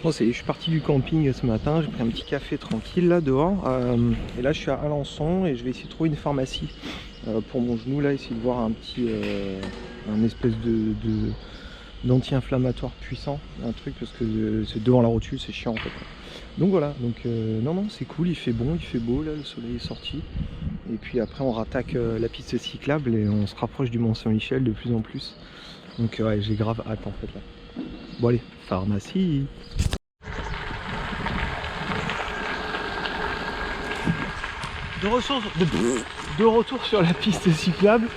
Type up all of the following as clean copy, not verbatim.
Bon, je suis parti du camping ce matin, j'ai pris un petit café tranquille là dehors. Et là je suis à Alençon et je vais essayer de trouver une pharmacie pour mon genou là, essayer de voir un petit un espèce d'anti-inflammatoire puissant, un truc, parce que c'est devant la rotule, c'est chiant en fait. Donc voilà, donc non c'est cool, il fait bon, il fait beau là, le soleil est sorti. Et puis après on rattaque la piste cyclable et on se rapproche du Mont Saint-Michel de plus en plus. Donc ouais, j'ai grave hâte en fait là. Bon allez, pharmacie. De retour sur la piste cyclable,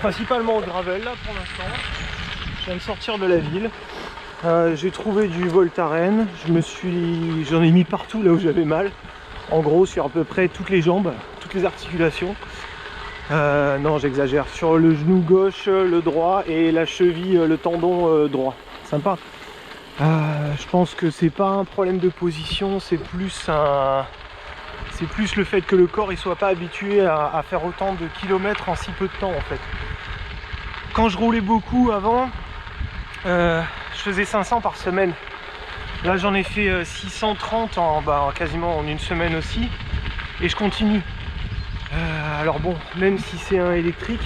principalement au gravel là pour l'instant. Je viens de sortir de la ville, j'ai trouvé du Voltaren, j'en ai mis partout là où j'avais mal, en gros sur à peu près toutes les jambes, toutes les articulations. Non j'exagère, sur le genou gauche, le droit et la cheville, le tendon droit. Sympa. Je pense que c'est pas un problème de position, c'est plus le fait que le corps il soit pas habitué à faire autant de kilomètres en si peu de temps en fait. Quand je roulais beaucoup avant, je faisais 500 par semaine. Là j'en ai fait 630 quasiment en une semaine aussi. Et je continue. Alors bon, même si c'est un électrique,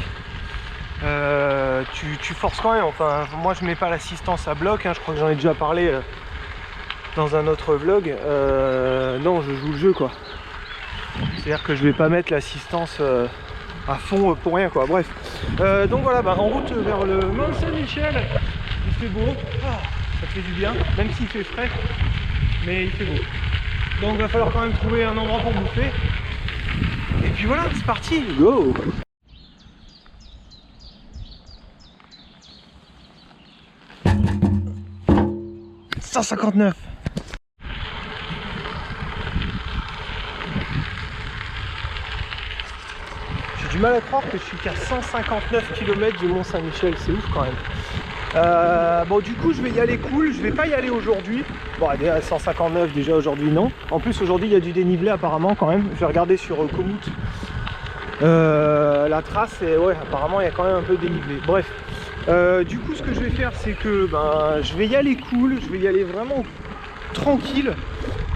tu forces quand même. Enfin, moi je mets pas l'assistance à bloc, hein, je crois que j'en ai déjà parlé dans un autre vlog. Non, je joue le jeu quoi. C'est-à-dire que je vais pas mettre l'assistance à fond pour rien quoi. Bref. Donc voilà, en route vers le Mont Saint-Michel. Il fait beau. Ça fait du bien, même s'il fait frais. Mais il fait beau. Donc il va falloir quand même trouver un endroit pour bouffer. Et puis voilà, c'est parti, go! « 159 » J'ai du mal à croire que je suis qu'à 159 km du Mont Saint-Michel, c'est ouf quand même. Bon du coup je vais y aller cool, je vais pas y aller aujourd'hui. Bon déjà 159 déjà aujourd'hui non. En plus aujourd'hui il y a du dénivelé apparemment quand même. Je vais regarder sur Komoot la trace et ouais apparemment il y a quand même un peu de dénivelé. Bref, du coup ce que je vais faire c'est que je vais y aller cool, je vais y aller vraiment tranquille.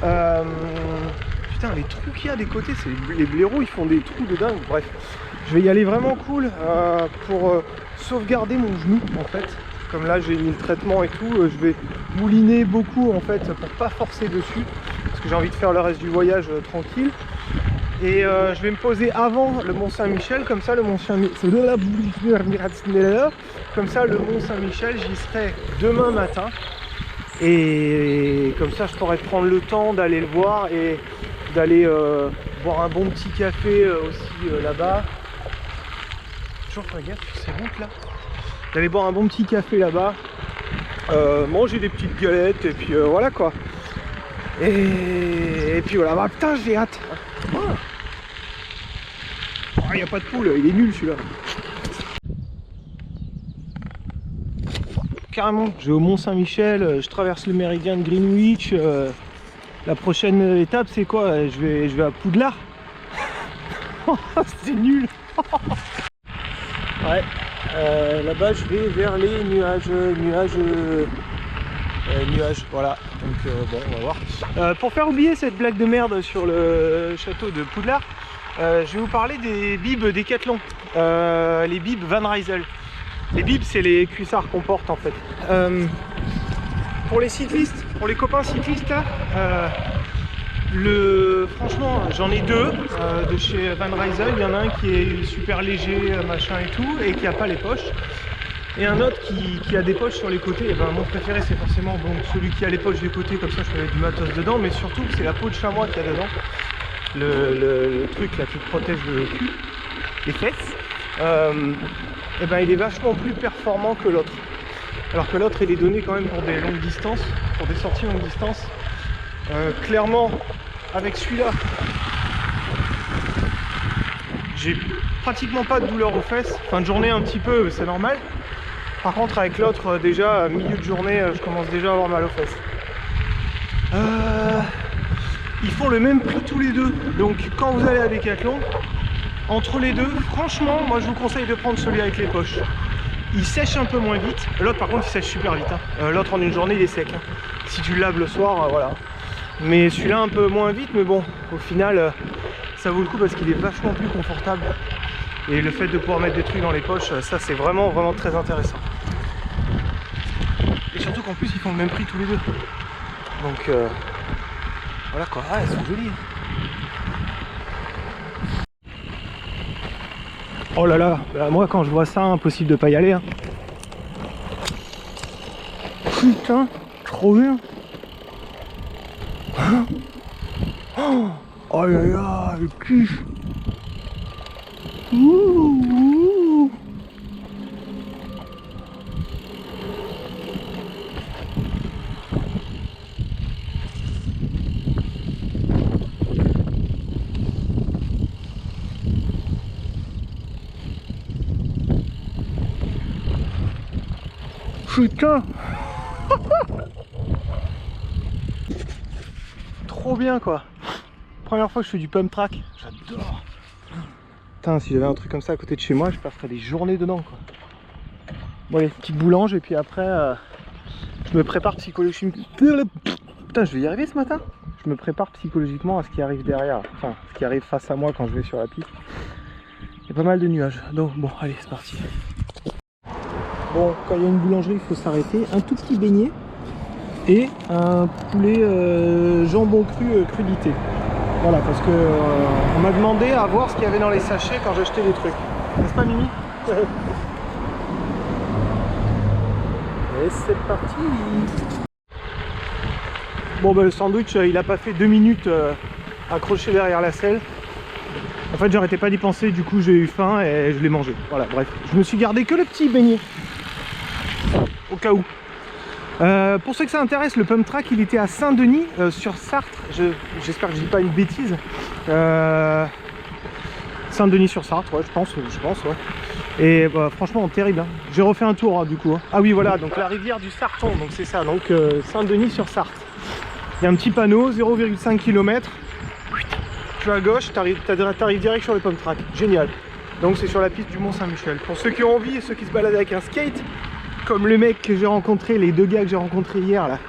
Putain les trous qu'il y a des côtés, les blaireaux ils font des trous de dingue. Bref, je vais y aller vraiment cool pour sauvegarder mon genou en fait. Comme là j'ai mis le traitement et tout, je vais mouliner beaucoup en fait pour pas forcer dessus parce que j'ai envie de faire le reste du voyage tranquille. Et je vais me poser avant le Mont Saint-Michel, comme ça le Mont Saint-Michel, j'y serai demain matin. Et comme ça je pourrai prendre le temps d'aller le voir et d'aller boire un bon petit café aussi là-bas. Toujours faire gaffe sur ces routes là. D'aller boire un bon petit café là-bas, manger des petites galettes et puis voilà quoi. Et puis voilà, putain j'ai hâte. Il n'y a pas de poule, il est nul celui-là. Carrément, je vais au Mont Saint-Michel, je traverse le méridien de Greenwich. La prochaine étape c'est quoi? Je vais à Poudlard. C'est nul. Ouais, là-bas je vais vers les nuages, voilà. Donc bon, on va voir. Pour faire oublier cette blague de merde sur le château de Poudlard, je vais vous parler des bibs Decathlon, les bibs Van Rysel. Les bibs c'est les cuissards qu'on porte en fait. Pour les cyclistes, pour les copains cyclistes là, franchement j'en ai deux de chez Van Rysel. Il y en a un qui est super léger machin et tout et qui a pas les poches, et un autre qui a des poches sur les côtés. Et mon préféré c'est forcément donc celui qui a les poches des côtés, comme ça je peux mettre du matos dedans, mais surtout c'est la peau de chamois qu'il y a dedans, le truc là qui protège le cul, les fesses. Il est vachement plus performant que l'autre, alors que l'autre il est donné quand même pour des longues distances, pour des sorties longue distance. Clairement avec celui-là j'ai pratiquement pas de douleur aux fesses, fin de journée un petit peu c'est normal. Par contre avec l'autre déjà milieu de journée je commence déjà à avoir mal aux fesses. Ils font le même prix tous les deux, donc quand vous allez à Decathlon Entre les deux, franchement, moi je vous conseille de prendre celui avec les poches. Il sèche un peu moins vite. L'autre par contre il sèche super vite. Hein. L'autre en une journée il est sec. Hein. Si tu le laves le soir, voilà. Mais celui-là un peu moins vite, mais bon, au final, ça vaut le coup parce qu'il est vachement plus confortable. Et le fait de pouvoir mettre des trucs dans les poches, ça c'est vraiment très intéressant. Et surtout qu'en plus ils font le même prix tous les deux. Donc voilà quoi, ah, elles sont jolies. Oh là là, bah, moi quand je vois ça, impossible de pas y aller. Hein. Putain, trop bien. Oh là là, le kiff. Ouh. Putain. Trop bien quoi. Première fois que je fais du pump track, j'adore. Putain, si j'avais un truc comme ça à côté de chez moi, je passerais des journées dedans quoi. Bon allez, petite boulange et puis après je me prépare psychologiquement. Putain, je vais y arriver ce matin. Je me prépare psychologiquement à ce qui arrive derrière, enfin ce qui arrive face à moi quand je vais sur la piste. Il y a pas mal de nuages, donc bon allez c'est parti. Bon, quand il y a une boulangerie, il faut s'arrêter. Un tout petit beignet et un poulet jambon cru crudité. Voilà, parce que on m'a demandé à voir ce qu'il y avait dans les sachets quand j'achetais des trucs. N'est-ce pas Mimi? Et c'est parti. Bon bah le sandwich, il a pas fait 2 minutes accroché derrière la selle. En fait j'arrêtais pas d'y penser, du coup j'ai eu faim et je l'ai mangé. Voilà, bref. Je me suis gardé que le petit beignet. Au cas où. Pour ceux que ça intéresse, le pump track il était à Saint-Denis sur Sarthe. J'espère que je dis pas une bêtise. Saint-Denis sur Sarthe, ouais, je pense ouais. Et bah, franchement terrible. Hein. J'ai refait un tour hein, du coup. Hein. Ah oui voilà, donc la rivière du Sarton, donc c'est ça. Donc Saint-Denis sur Sarthe. Il y a un petit panneau, 0,5 km. Tu vas à gauche, t'arrives direct sur le pump track. Génial. Donc c'est sur la piste du Mont-Saint-Michel. Pour ceux qui ont envie et ceux qui se baladent avec un skate, comme le mec que j'ai rencontré, les deux gars que j'ai rencontrés hier là,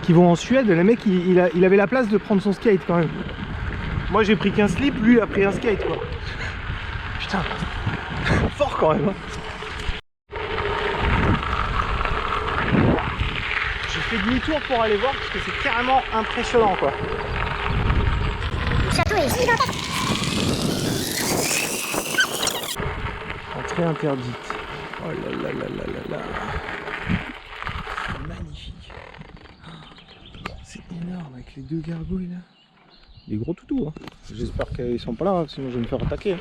qui vont en Suède, le mec il avait la place de prendre son skate quand même. Moi j'ai pris qu'un slip, lui il a pris un skate quoi. Putain, fort quand même. Hein. J'ai fait demi-tour pour aller voir parce que c'est carrément impressionnant quoi. Le château est gigantesque. Entrée interdite. Oh là là là là là là. C'est magnifique. C'est énorme avec les deux gargouilles là. Des gros toutous. Hein. J'espère qu'ils sont pas là, hein, sinon je vais me faire attaquer.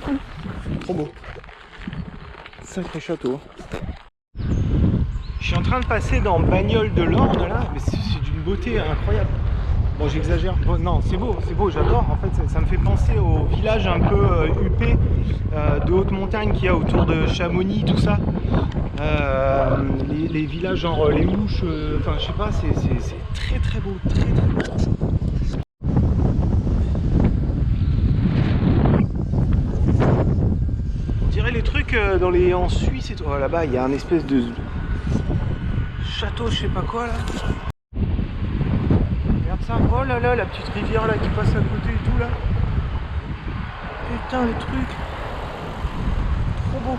Hein. Trop beau. Sacré château. Je suis en train de passer dans Bagnoles de l'Orne là, mais c'est d'une beauté incroyable. Bon j'exagère, bon, non c'est beau, j'adore. En fait ça me fait penser au village un peu huppé de haute montagne qu'il y a autour de Chamonix, tout ça. Les villages genre les Mouches, enfin je sais pas, c'est très beau, très beau. On dirait les trucs en Suisse et tout. Oh, là-bas il y a un espèce de château, je sais pas quoi là. Ça, oh là là, la petite rivière là qui passe à côté et tout là. Putain les trucs. Trop beau.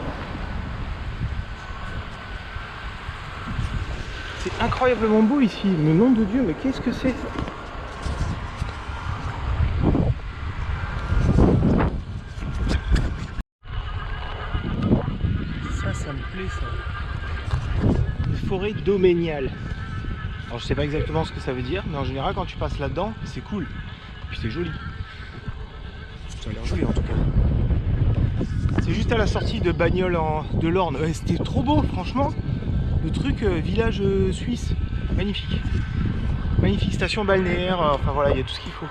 C'est incroyablement beau ici, le nom de Dieu, mais qu'est-ce que c'est? Ça me plaît ça. Une forêt doméniale. Alors je sais pas exactement ce que ça veut dire, mais en général quand tu passes là-dedans, c'est cool. Et puis c'est joli. Ça a l'air joli en tout cas. C'est juste à la sortie de Bagnoles de l'Orne. Ouais, c'était trop beau franchement. Le truc village suisse. Magnifique. Magnifique station balnéaire. Enfin voilà, il y a tout ce qu'il faut.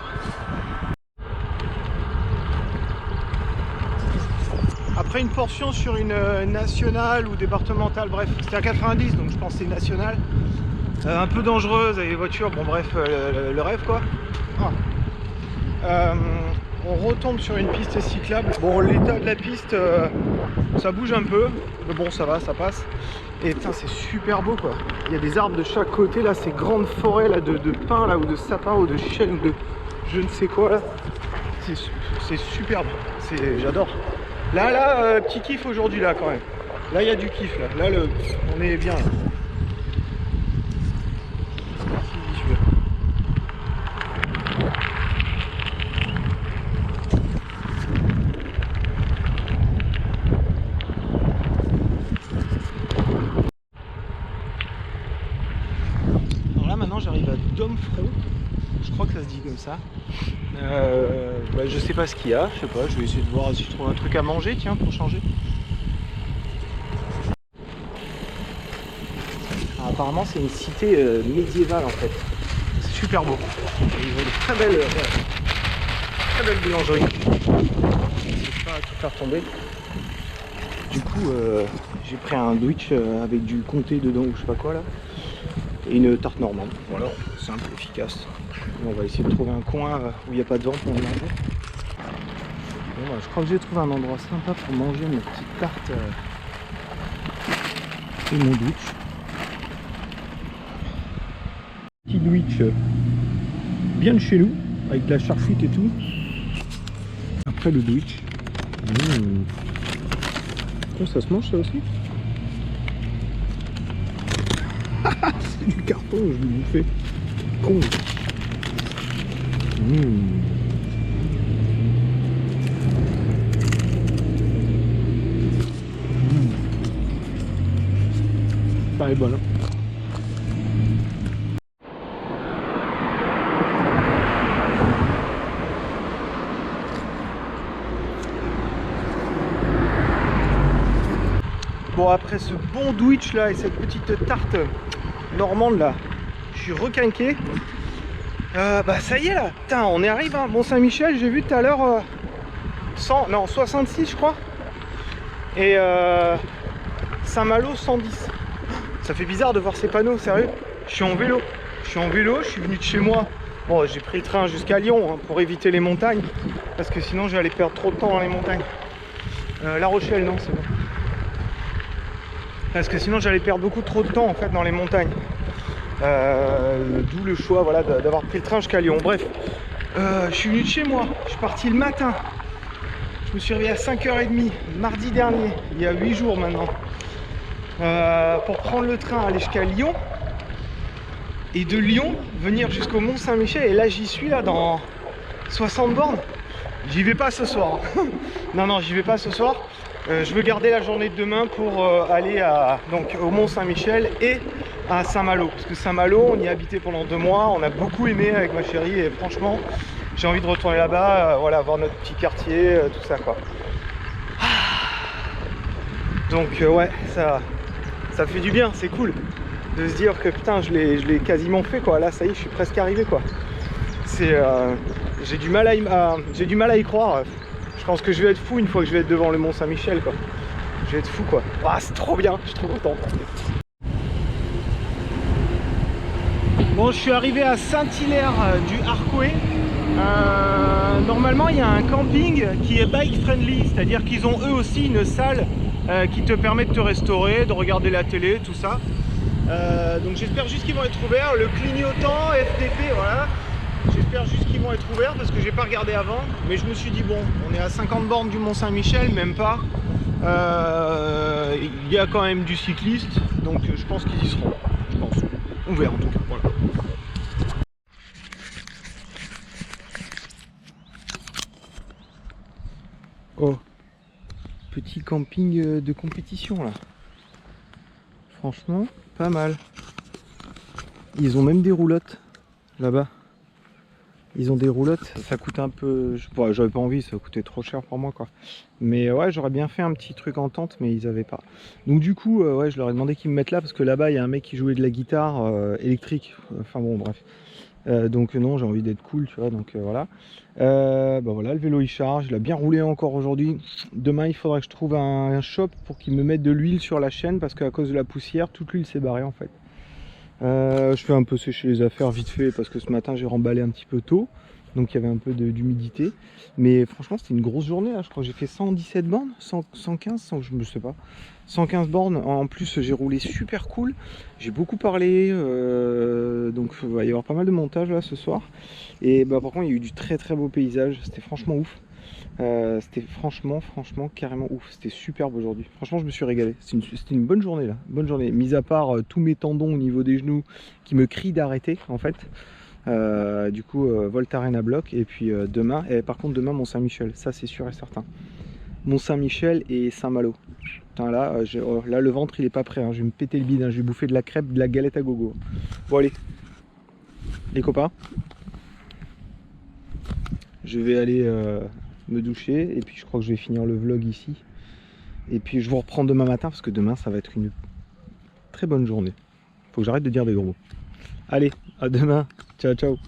Après une portion sur une nationale ou départementale, bref, c'était à 90 donc je pense que c'est nationale. Un peu dangereuse avec les voitures, bon bref, le rêve quoi. on retombe sur une piste cyclable. Bon, l'état de la piste, ça bouge un peu, mais bon, ça va, ça passe. Et putain, c'est super beau quoi. Il y a des arbres de chaque côté là, ces grandes forêts là de pins là, ou de sapins, ou de chênes, ou de je ne sais quoi là. C'est superbe, j'adore. Là, petit kiff aujourd'hui là quand même. Là, il y a du kiff là. Là, on est bien là. Alors là, maintenant, j'arrive à Domfront. Je crois que ça se dit comme ça. Je sais pas ce qu'il y a, je sais pas, je vais essayer de voir si je trouve un truc à manger, tiens, pour changer. Alors, apparemment c'est une cité médiévale en fait. C'est super beau. Ils ont de très belles boulangeries. Je sais pas tout faire tomber. Du coup j'ai pris un sandwich avec du comté dedans ou je sais pas quoi là. Et une tarte normande. Voilà, simple, efficace. On va essayer de trouver un coin où il n'y a pas de vent pour manger. Bon, je crois que j'ai trouvé un endroit sympa pour manger mes petites tartes et mon sandwich. Petit sandwich bien de chez nous, avec de la charcute et tout. Après le sandwich. Oh, ça se mange ça aussi? C'est du carton, je vais bouffer. Con. Ça est bon. Hein. Bon, après ce bon sandwich là et cette petite tarte normande là, je suis requinqué. Ça y est là, putain, on y arrive hein. Mont-Saint-Michel, j'ai vu tout à l'heure 66 je crois. Et Saint-Malo 110. Ça fait bizarre de voir ces panneaux, sérieux. Je suis en vélo, je suis venu de chez moi. Bon, j'ai pris le train jusqu'à Lyon hein, pour éviter les montagnes, parce que sinon j'allais perdre trop de temps dans les montagnes. La Rochelle, non, c'est bon. Parce que sinon j'allais perdre beaucoup trop de temps en fait dans les montagnes. D'où le choix voilà, d'avoir pris le train jusqu'à Lyon. Bref, je suis venu de chez moi, je suis parti le matin. Je me suis réveillé à 5h30, mardi dernier, il y a 8 jours maintenant. Pour prendre le train, aller jusqu'à Lyon. Et de Lyon, venir jusqu'au Mont-Saint-Michel. Et là j'y suis là dans 60 bornes. J'y vais pas ce soir. non, j'y vais pas ce soir. Je veux garder la journée de demain pour aller donc, au Mont-Saint-Michel et à Saint-Malo. Parce que Saint-Malo, on y a habité pendant 2 mois, on a beaucoup aimé avec ma chérie et franchement, j'ai envie de retourner là-bas, voilà, voir notre petit quartier, tout ça quoi. Donc ouais, ça fait du bien, c'est cool de se dire que putain, je l'ai quasiment fait quoi. Là, ça y est, je suis presque arrivé quoi. J'ai du mal à y croire. Je pense que je vais être fou une fois que je vais être devant le Mont-Saint-Michel quoi. Je vais être fou quoi. Ah, c'est trop bien, je suis trop content. Bon, je suis arrivé à Saint-Hilaire du Harcouët. Normalement, il y a un camping qui est bike friendly, c'est-à-dire qu'ils ont eux aussi une salle qui te permet de te restaurer, de regarder la télé, tout ça. Donc j'espère juste qu'ils vont être ouverts. Le clignotant, FDP, voilà. J'espère juste qu'ils vont être ouverts parce que j'ai pas regardé avant. Mais je me suis dit bon, on est à 50 bornes du Mont-Saint-Michel, même pas. Il y a quand même du cycliste, donc je pense qu'ils y seront. Je pense. On verra en tout cas. Voilà. Oh, petit camping de compétition là. Franchement, pas mal. Ils ont même des roulottes là-bas. Ils ont des roulottes, ça coûte un peu... j'avais pas envie, ça coûtait trop cher pour moi quoi. Mais ouais, j'aurais bien fait un petit truc en tente, mais ils avaient pas. Donc du coup, ouais, je leur ai demandé qu'ils me mettent là, parce que là-bas, il y a un mec qui jouait de la guitare électrique. Enfin bon, bref. Donc non, j'ai envie d'être cool, tu vois, donc voilà. Voilà, le vélo il charge, il a bien roulé encore aujourd'hui. Demain, il faudra que je trouve un shop pour qu'il me mette de l'huile sur la chaîne, parce qu'à cause de la poussière, toute l'huile s'est barrée en fait. Je fais un peu sécher les affaires vite fait parce que ce matin j'ai remballé un petit peu tôt. donc il y avait un peu d'humidité. Mais franchement, c'était une grosse journée là. Je crois que j'ai fait 117 bornes, 115, je ne sais pas. 115 bornes. En plus, j'ai roulé super cool. J'ai beaucoup parlé. Donc il va y avoir pas mal de montage là ce soir. Et bah, par contre, il y a eu du très très beau paysage. C'était franchement ouf. C'était franchement carrément ouf. C'était superbe aujourd'hui. Franchement, je me suis régalé. C'était une bonne journée là. Bonne journée. Mis à part tous mes tendons au niveau des genoux qui me crient d'arrêter en fait. Du coup, Voltaren à bloc. Et puis demain, et par contre, demain, Mont-Saint-Michel. Ça, c'est sûr et certain. Mont-Saint-Michel et Saint-Malo. Putain, là, là, le ventre, il est pas prêt. Hein. Je vais me péter le bide. Hein. Je vais bouffer de la crêpe, de la galette à gogo. Bon, allez. Les copains. Je vais aller me doucher. Et puis, je crois que je vais finir le vlog ici. Et puis, je vous reprends demain matin. Parce que demain, ça va être une très bonne journée. Faut que j'arrête de dire des gros mots. Allez, à demain. Ciao, ciao.